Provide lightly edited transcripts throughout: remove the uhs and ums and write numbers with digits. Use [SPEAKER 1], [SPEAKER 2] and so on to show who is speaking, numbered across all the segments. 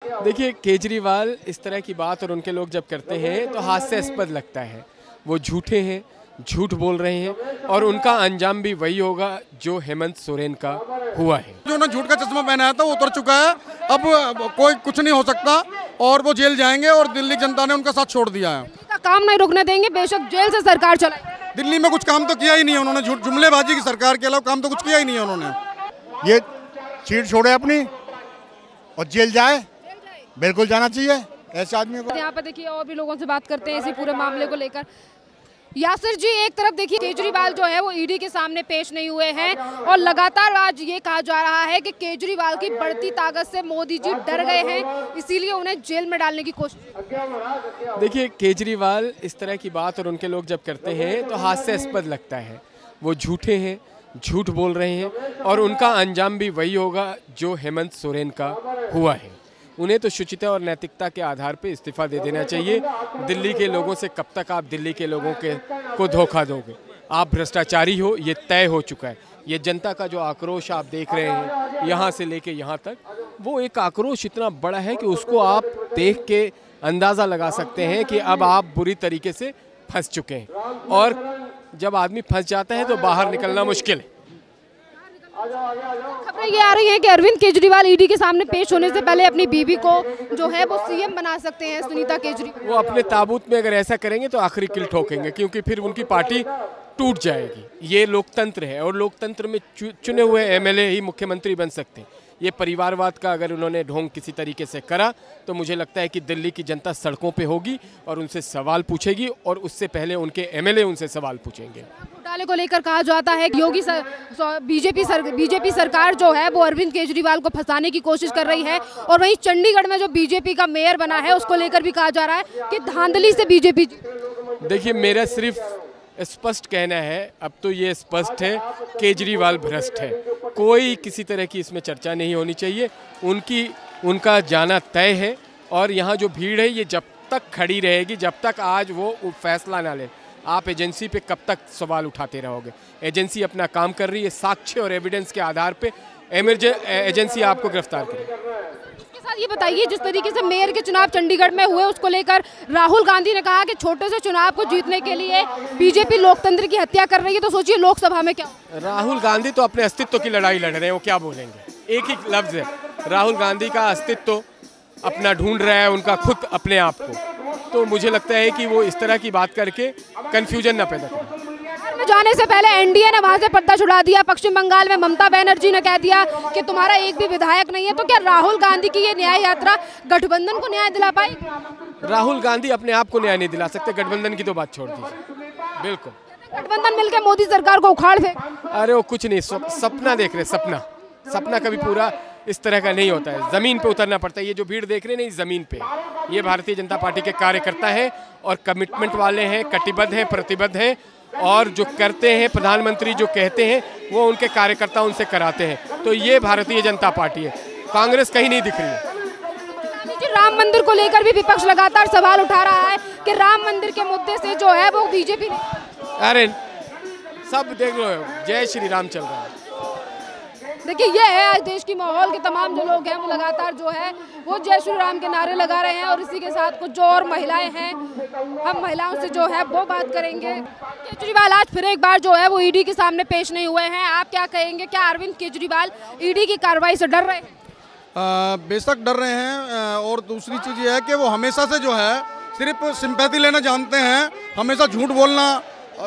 [SPEAKER 1] देखिए, केजरीवाल इस तरह की बात और उनके लोग जब करते हैं तो हास्यास्पद लगता है। वो झूठे हैं, झूठ बोल रहे हैं और उनका अंजाम भी वही होगा जो हेमंत सोरेन का हुआ है।
[SPEAKER 2] जो ना झूठ का चश्मा पहनाया था वो उतर चुका है। अब कोई कुछ नहीं हो सकता और वो जेल जाएंगे और दिल्ली जनता ने उनका साथ छोड़ दिया है।
[SPEAKER 3] दिल्ली का काम नहीं रुकने देंगे, बेशक जेल से सरकार चलाए।
[SPEAKER 2] दिल्ली में कुछ काम तो किया ही नहीं है उन्होंने, झूठ जुमलेबाजी की सरकार के अलावा काम तो कुछ किया ही नहीं है उन्होंने।
[SPEAKER 4] ये सीट छोड़े अपनी और जेल जाए, बिल्कुल जाना चाहिए ऐसे आदमी को।
[SPEAKER 3] यहाँ पे देखिए और भी लोगों से बात करते हैं इसी पूरे मामले को लेकर। यासिर जी, एक तरफ देखिए केजरीवाल जो है वो ईडी के सामने पेश नहीं हुए हैं और लगातार आज ये कहा जा रहा है कि केजरीवाल की बढ़ती ताकत से मोदी जी डर गए हैं, इसीलिए उन्हें जेल में डालने की कोशिश।
[SPEAKER 1] देखिए, केजरीवाल इस तरह की बात और उनके लोग जब करते हैं तो हास्यास्पद लगता है। वो झूठे हैं, झूठ बोल रहे हैं और उनका अंजाम भी वही होगा जो हेमंत सोरेन का हुआ है। उन्हें तो शुचिता और नैतिकता के आधार पर इस्तीफा दे देना चाहिए। दिल्ली के लोगों से कब तक आप दिल्ली के लोगों को धोखा दोगे? आप भ्रष्टाचारी हो, ये तय हो चुका है। ये जनता का जो आक्रोश आप देख रहे हैं यहाँ से लेके यहाँ तक, वो एक आक्रोश इतना बड़ा है कि उसको आप देख के अंदाज़ा लगा सकते हैं कि अब आप बुरी तरीके से फंस चुके हैं और जब आदमी फंस जाता है तो बाहर निकलना मुश्किल है।
[SPEAKER 3] खबरें ये आ रही हैं कि अरविंद केजरीवाल ईडी के सामने पेश होने से पहले अपनी बीवी को जो है वो सीएम बना सकते हैं, सुनीता केजरीवाल।
[SPEAKER 1] वो अपने ताबूत में अगर ऐसा करेंगे तो आखिरी किल ठोकेंगे, क्योंकि फिर उनकी पार्टी टूट जाएगी। ये लोकतंत्र है और लोकतंत्र में चुने हुए एमएलए ही मुख्यमंत्री बन सकते हैं। ये परिवारवाद का अगर उन्होंने ढोंग किसी तरीके से करा तो मुझे लगता है कि दिल्ली की जनता सड़कों पे होगी और उनसे सवाल पूछेगी और उससे पहले उनके एमएलए उनसे सवाल पूछेंगे।
[SPEAKER 3] घोटाले को लेकर कहा जाता है कि बीजेपी सरकार जो है वो अरविंद केजरीवाल को फंसाने की कोशिश कर रही है और वहीं चंडीगढ़ में जो बीजेपी का मेयर बना है उसको लेकर भी कहा जा रहा है कि धांधली से बीजेपी।
[SPEAKER 1] देखिए, मेरा सिर्फ स्पष्ट कहना है, अब तो ये स्पष्ट है, केजरीवाल भ्रष्ट है। कोई किसी तरह की इसमें चर्चा नहीं होनी चाहिए। उनका जाना तय है और यहाँ जो भीड़ है ये जब तक खड़ी रहेगी, जब तक आज वो फैसला ना ले। आप एजेंसी पे कब तक सवाल उठाते रहोगे? एजेंसी अपना काम कर रही है, साक्ष्य और एविडेंस के आधार पे एजेंसी आपको गिरफ्तार करेगी।
[SPEAKER 3] ये बताइए, जिस तरीके से मेयर के चुनाव चंडीगढ़ में हुए उसको लेकर राहुल गांधी ने कहा कि छोटे से चुनाव को जीतने के लिए बीजेपी लोकतंत्र की हत्या कर रही है, तो सोचिए लोकसभा में क्या। राहुल
[SPEAKER 1] गांधी तो अपने अस्तित्व की लड़ाई लड़ रहे हैं, वो क्या बोलेंगे? एक ही लफ्ज है, राहुल गांधी का अस्तित्व अपना ढूंढ रहा है, उनका खुद अपने आप को। तो मुझे लगता है कि वो इस तरह की बात करके कंफ्यूजन ना पैदा करें।
[SPEAKER 3] जाने से पहले एनडीए ने वहां से पर्दा छुड़ा दिया। पश्चिम बंगाल में ममता बनर्जी ने कह दिया कि तुम्हारा एक भी विधायक नहीं है। तो क्या राहुल गांधी की ये न्याय यात्रा गठबंधन को न्याय दिला पाएगी?
[SPEAKER 1] राहुल गांधी अपने आप को न्याय नहीं दिला सकते, गठबंधन की तो बात छोड़ दीजिए। बिल्कुल
[SPEAKER 3] गठबंधन मिलकर मोदी सरकार को उखाड़ दे।
[SPEAKER 1] अरे वो कुछ नहीं, सपना देख रहे। सपना कभी पूरा इस तरह का नहीं होता है, जमीन पे उतरना पड़ता है। ये जो भीड़ देख रहे हैं नहीं, जमीन पे ये भारतीय जनता पार्टी के कार्यकर्ता हैं और कमिटमेंट वाले हैं, कटिबद्ध हैं, प्रतिबद्ध हैं और जो करते हैं, प्रधानमंत्री जो कहते हैं वो उनके कार्यकर्ता उनसे कराते हैं। तो ये भारतीय जनता पार्टी है, कांग्रेस कहीं नहीं दिख रही है।
[SPEAKER 3] राम मंदिर को लेकर भी विपक्ष लगातार सवाल उठा रहा है कि राम मंदिर के मुद्दे से जो है वो बीजेपी।
[SPEAKER 1] अरे सब देख लो, जय श्री राम चल रहा है।
[SPEAKER 3] देखिए, ये है आज देश की माहौल के तमाम जो लोग हैं वो लगातार जो है वो जय श्री राम के नारे लगा रहे हैं और इसी के साथ कुछ जो और महिलाएं हैं, हम महिलाओं से जो है वो बात करेंगे। केजरीवाल आज फिर एक बार जो है वो ईडी के सामने पेश नहीं हुए हैं, आप क्या कहेंगे? क्या अरविंद केजरीवाल ईडी की कार्रवाई से डर रहे हैं?
[SPEAKER 2] बेशक डर रहे हैं और दूसरी चीज़ ये है कि वो हमेशा से जो है सिर्फ सिंपैथी लेना जानते हैं, हमेशा झूठ बोलना,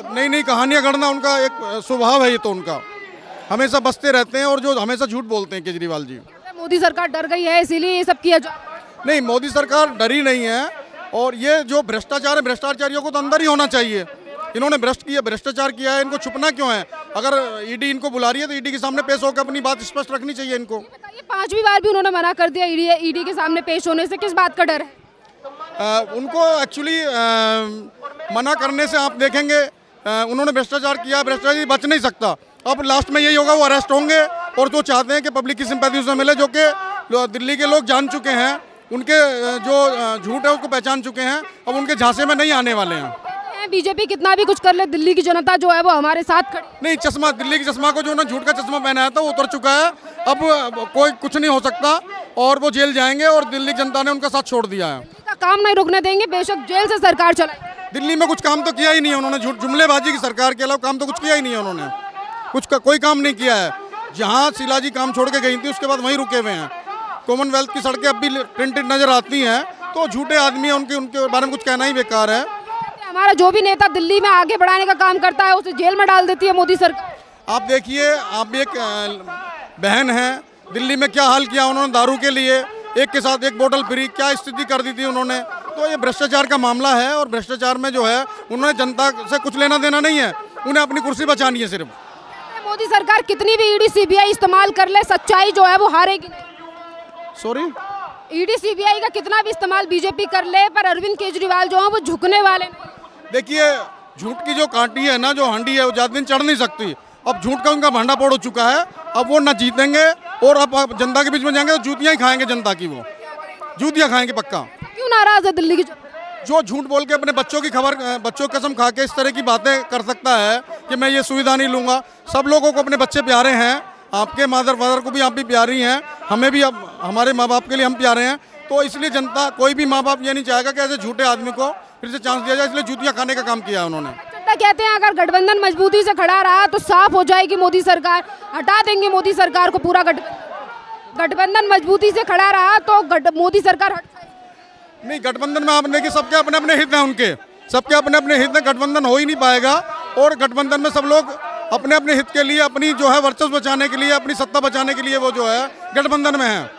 [SPEAKER 2] नई नई कहानियाँ गढ़ना उनका एक स्वभाव है। ये तो उनका हमेशा बसते रहते हैं और जो हमेशा झूठ बोलते हैं केजरीवाल जी।
[SPEAKER 3] मोदी सरकार डर गई है इसीलिए ये सब किया
[SPEAKER 2] नहीं, मोदी सरकार डरी नहीं है और ये जो भ्रष्टाचार है, भ्रष्टाचारियों को तो अंदर ही होना चाहिए। इन्होंने भ्रष्टाचार किया है, इनको छुपना क्यों है? अगर ईडी इनको बुला रही है तो ईडी के सामने पेश होकर अपनी बात स्पष्ट रखनी चाहिए इनको।
[SPEAKER 3] बताइए, 5वीं बार भी उन्होंने मना कर दिया ईडी के सामने पेश होने से, किस बात का डर है?
[SPEAKER 2] उनको एक्चुअली मना करने से आप देखेंगे उन्होंने भ्रष्टाचार किया, भ्रष्टाचारी बच नहीं सकता। अब लास्ट में यही होगा, वो अरेस्ट होंगे और जो चाहते हैं कि पब्लिक की सिंपैथी उसे मिले, जो कि दिल्ली के लोग जान चुके हैं, उनके जो झूठ है उसको पहचान चुके हैं, अब उनके झांसे में नहीं आने वाले हैं।
[SPEAKER 3] बीजेपी कितना भी कुछ कर ले, दिल्ली की जनता जो है वो हमारे साथ खड़ी।
[SPEAKER 2] नहीं, चश्मा, दिल्ली की चश्मा को जो ना झूठ का चश्मा पहनाया था वो उतर चुका है। अब कोई कुछ नहीं हो सकता और वो जेल जाएंगे और दिल्ली जनता ने उनका साथ छोड़ दिया है।
[SPEAKER 3] का काम नहीं रुकने देंगे, बेशक जेल से सरकार चलाए।
[SPEAKER 2] दिल्ली में कुछ काम तो किया ही नहीं है उन्होंने, झूठ जुमलेबाजी की सरकार के अलावा काम तो कुछ किया ही नहीं है उन्होंने, कोई काम नहीं किया है। जहाँ शिलाजी काम छोड़ के गई थी उसके बाद वहीं रुके हुए हैं। कॉमनवेल्थ की सड़कें अब भी प्रिंटेड नजर आती हैं, तो झूठे आदमी हैं, उनके बारे में कुछ कहना ही बेकार है।
[SPEAKER 3] हमारा जो भी नेता दिल्ली में आगे बढ़ाने का काम करता है उसे जेल में डाल देती है मोदी सरकार।
[SPEAKER 2] आप देखिए, आप भी एक बहन हैं, दिल्ली में क्या हाल किया उन्होंने दारू के लिए, एक के साथ एक बोतल फ्री, क्या स्थिति कर दी थी उन्होंने। तो ये भ्रष्टाचार का मामला है और भ्रष्टाचार में जो है उन्होंने जनता से कुछ लेना देना नहीं है, उन्हें अपनी कुर्सी बचानी है सिर्फ।
[SPEAKER 3] मोदी सरकार कितनी भी ईडी सीबीआई इस्तेमाल कर ले, सच्चाई जो है वो हारेगी नहीं।
[SPEAKER 2] सॉरी,
[SPEAKER 3] ईडी सीबीआई का कितना भी इस्तेमाल बीजेपी कर ले, पर अरविंद केजरीवाल जो है वो झुकने वाले नहीं।
[SPEAKER 2] देखिए, झूठ की जो कांटी है ना, जो हांडी है, वो ज़्यादा दिन चढ़ नहीं सकती। अब झूठ का उनका भांडा फोड़ हो चुका है, अब वो ना जीतेंगे और अब जनता के बीच में जाएंगे तो जूतियाँ ही खाएंगे जनता की, वो जूतियाँ खाएंगे पक्का।
[SPEAKER 3] क्यों नाराज है दिल्ली की?
[SPEAKER 2] जो झूठ बोल के अपने बच्चों की कसम खा के इस तरह की बातें कर सकता है कि मैं ये सुविधा नहीं लूँगा। सब लोगों को अपने बच्चे प्यारे हैं, आपके मदर फादर को भी आप भी प्यारी हैं, हमें भी, अब हमारे माँ बाप के लिए हम प्यारे हैं। तो इसलिए जनता, कोई भी माँ बाप ये नहीं चाहेगा कि ऐसे झूठे आदमी को फिर से चांस दिया जाए, इसलिए जूतियाँ खाने का काम किया उन्होंने।
[SPEAKER 3] कहते हैं अगर गठबंधन मजबूती से खड़ा रहा तो साफ हो जाएगी मोदी सरकार, हटा देंगे मोदी सरकार को पूरा गठबंधन मजबूती से खड़ा रहा तो मोदी सरकार हट जाएगी।
[SPEAKER 2] नहीं, गठबंधन में आप देखिए सबके अपने अपने हित हैं, उनके सबके अपने अपने हित हैं, गठबंधन हो ही नहीं पाएगा। और गठबंधन में सब लोग अपने अपने हित के लिए, अपनी जो है वर्चस्व बचाने के लिए, अपनी सत्ता बचाने के लिए वो जो है गठबंधन में है।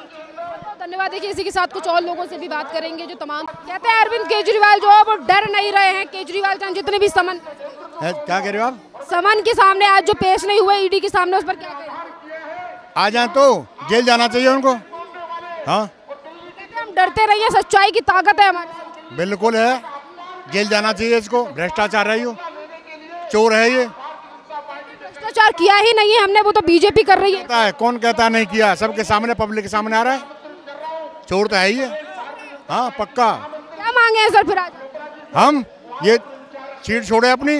[SPEAKER 3] धन्यवाद। देखिए, इसी के साथ कुछ और लोगों से भी बात करेंगे जो तमाम कहते हैं अरविंद केजरीवाल जो है वो डर नहीं रहे हैं। केजरीवाल चाहे जितने भी समन,
[SPEAKER 4] क्या कह रहे हो आप?
[SPEAKER 3] समन के सामने आज जो पेश नहीं हुए ईडी के सामने, उस पर क्या कहें?
[SPEAKER 4] आ जाए तो जेल जाना चाहिए उनको। हाँ,
[SPEAKER 3] हम डरते रहिए, सच्चाई की ताकत है हमारे।
[SPEAKER 4] बिल्कुल है, जेल जाना चाहिए इसको। भ्रष्टाचार है, ये चोर है, ये
[SPEAKER 3] भ्रष्टाचार किया ही नहीं है हमने, वो तो बीजेपी कर रही है।
[SPEAKER 4] कौन कहता नहीं किया? सबके सामने, पब्लिक के सामने आ रहा है, चोर तो है ही है। हाँ, पक्का।
[SPEAKER 3] क्या मांगे हैं सर फिर आज?
[SPEAKER 4] हम ये सीट छोड़े अपनी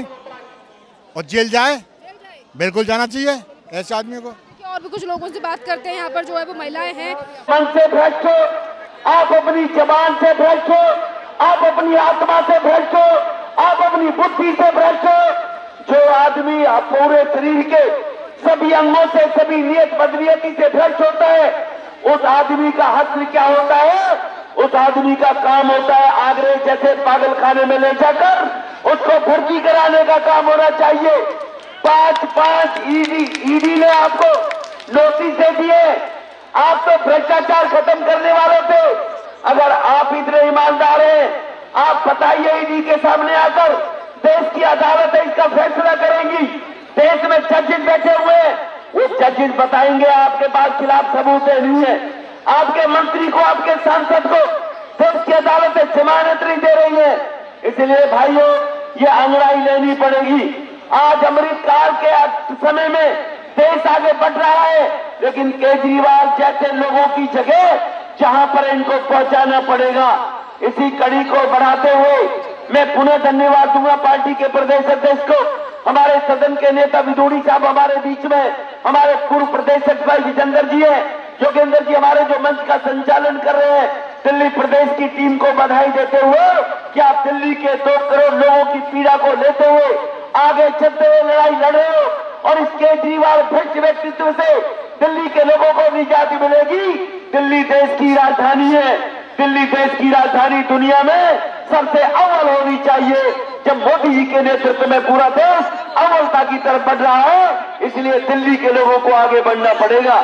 [SPEAKER 4] और जेल जाए, बिल्कुल जाना चाहिए ऐसे आदमी को।
[SPEAKER 3] और भी कुछ लोगों से बात करते हैं, यहाँ पर जो है वो महिलाएं हैं।
[SPEAKER 5] मन से भ्रष्ट हो, आप अपनी जबान से भ्रष्ट हो, आप अपनी आत्मा से भ्रष्ट हो, आप अपनी बुद्धि से भ्रष्ट हो। जो आदमी पूरे शरीर के सभी अंगों से, सभी नियत बदनियती से भ्रष्ट होता है, उस आदमी का हश्र क्या होता है? उस आदमी का काम होता है आगरे जैसे पागल खाने में ले जाकर उसको भर्ती कराने का काम होना चाहिए। 5 ईडी ने आपको नोटिस दे दिए। आप तो भ्रष्टाचार खत्म करने वाले थे। अगर आप इतने ईमानदार हैं, आप बताइए ईडी के सामने आकर, देश की अदालत है इसका फैसला करेंगी। देश में जजेस बैठे हुए हैं, वो जजेस बताएंगे आपके पास खिलाफ सबूत नहीं है। आपके मंत्री को, आपके सांसद को देश की अदालत जमानत नहीं दे रही है। इसलिए भाइयों, ये अंगड़ाई लेनी पड़ेगी। आज अमृतकाल के समय में देश आगे बढ़ रहा है, लेकिन केजरीवाल जैसे लोगों की जगह जहां पर इनको पहुंचाना पड़ेगा। इसी कड़ी को बढ़ाते हुए मैं पुनः धन्यवाद दूंगा पार्टी के प्रदेश अध्यक्ष को, हमारे सदन के नेता विदुड़ी साहब हमारे बीच में, हमारे पूर्व प्रदेश अध्यक्ष भाई विजेंद्र जी है, जोगेंद्र जी हमारे जो मंच का संचालन कर रहे हैं, दिल्ली प्रदेश की टीम को बधाई देते हुए कि आप दिल्ली के 2 करोड़ लोगों की पीड़ा को लेते हुए आगे चलते हुए लड़ाई लड़ रहे हो। और इस केजरीवाल भ्रष्ट व्यक्तित्व से दिल्ली के लोगों को निजात मिलेगी। दिल्ली देश की राजधानी है, दिल्ली देश की राजधानी दुनिया में सबसे अव्वल होनी चाहिए। जब मोदी जी के नेतृत्व में पूरा देश अव्वलता की तरफ बढ़ रहा है, इसलिए दिल्ली के लोगों को आगे बढ़ना पड़ेगा।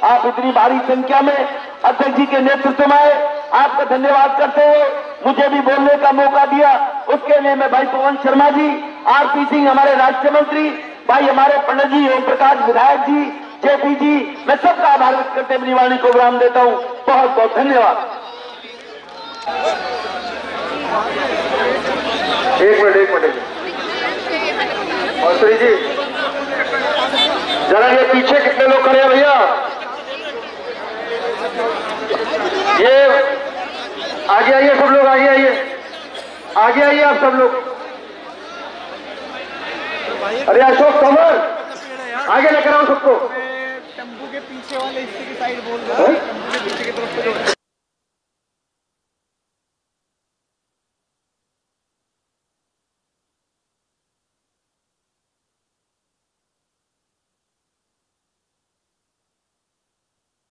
[SPEAKER 5] आप इतनी भारी संख्या में अध्यक्ष जी के नेतृत्व में आए, आपका धन्यवाद करते हुए मुझे भी बोलने का मौका दिया, उसके लिए मैं भाई पवन शर्मा जी, आरपी सिंह हमारे राष्ट्रीय मंत्री, भाई हमारे पंडित जी ओम प्रकाश विधायक जी, जेपी जी, मैं सबका आभार व्यक्त करते अपनी वाणी को विराम देता हूं। बहुत बहुत धन्यवाद। एक मिनट और श्री जी जरा ये पीछे कितने लोग खड़े हैं भैया? ये आगे आइए, सब लोग आगे आइए, आगे आइए आप सब लोग। अरे अशोक कंवर आगे लेकर आओ सबको।
[SPEAKER 6] टेम्पो के पीछे वाले हिस्से की साइड बोल रहा है, टेम्पो के पीछे की तरफ से जो